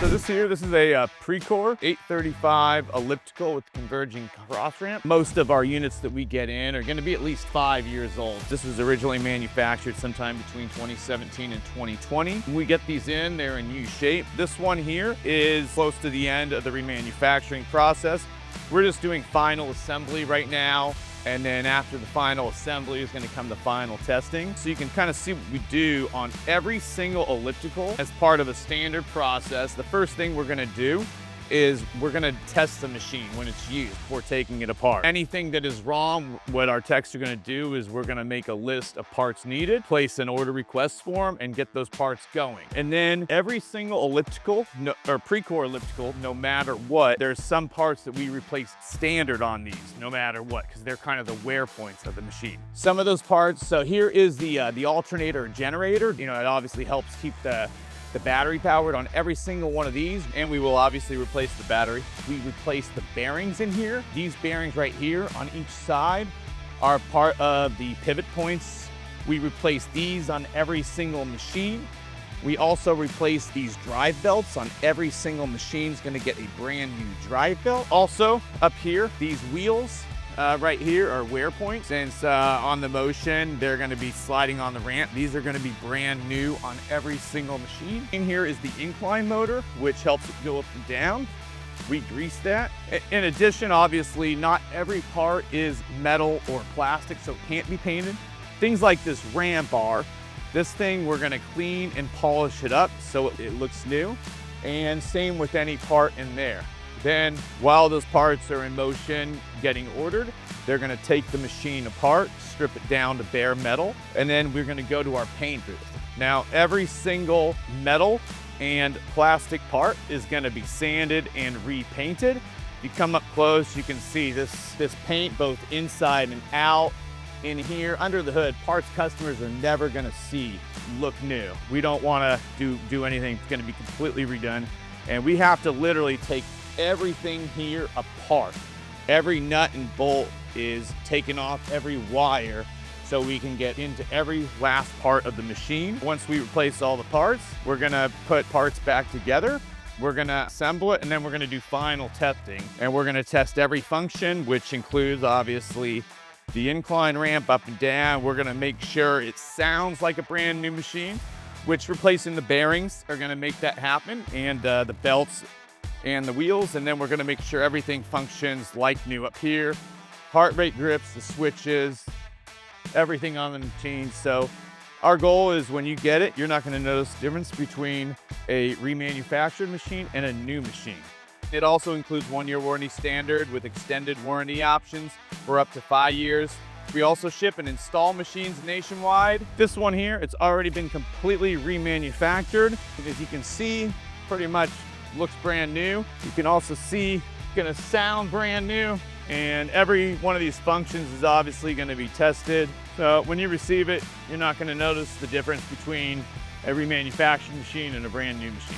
So this is a Precor 835 elliptical with converging cross ramp. Most of our units that we get in are going to be at least 5 years old. This was originally manufactured sometime between 2017 and 2020. When we get these in, they're in U shape. This one here is close to the end of the remanufacturing process. We're just doing final assembly right now. And then after the final assembly is going to come the final testing. So you can kind of see what we do on every single elliptical as part of a standard process. The first thing we're going to do is we're going to test the machine when it's used before taking it apart. Anything that is wrong, what our techs are going to do is we're going to make a list of parts needed, place an order request form, and get those parts going. And then every single elliptical, or Precor elliptical, no matter what, there's some parts that we replace standard on these, no matter what, because they're kind of the wear points of the machine. Some of those parts, so here is the alternator generator. You know, it obviously helps keep the battery powered on every single one of these, and we will obviously replace the battery. We replace the bearings in here. These bearings right here on each side are part of the pivot points. We replace these on every single machine. We also replace these drive belts on every single machine. Is going to get a brand new drive belt. Also up here, these wheels right here are wear points. Since on the motion, they're going to be sliding on the ramp. These are going to be brand new on every single machine. In here is the incline motor, which helps it go up and down. We grease that. In addition, obviously, not every part is metal or plastic, so it can't be painted. Things like this ram bar, this thing, we're going to clean and polish it up so it looks new. And same with any part in there. Then, while those parts are in motion getting ordered, they're going to take the machine apart, strip it down to bare metal, and then we're going to go to our paint booth. Now, every single metal and plastic part is going to be sanded and repainted. If you come up close, you can see this paint both inside and out. In here, under the hood, parts customers are never going to see look new. We don't want to do anything that's going to be completely redone, and we have to literally take everything here apart. Every nut and bolt is taken off, every wire, so we can get into every last part of the machine. Once we replace all the parts, we're gonna put parts back together. We're gonna assemble it, and then we're gonna do final testing. And we're gonna test every function, which includes obviously the incline ramp up and down. We're gonna make sure it sounds like a brand new machine, which replacing the bearings are gonna make that happen, and the belts and the wheels. And then we're going to make sure everything functions like new up here. Heart rate grips, the switches, everything on the machine. So our goal is when you get it, you're not going to notice the difference between a remanufactured machine and a new machine. It also includes 1-year warranty standard with extended warranty options for up to 5 years. We also ship and install machines nationwide. This one here, it's already been completely remanufactured. As you can see, pretty much looks brand new. You can also see it's gonna sound brand new, and every one of these functions is obviously gonna be tested. So when you receive it, you're not gonna notice the difference between a remanufactured machine and a brand new machine.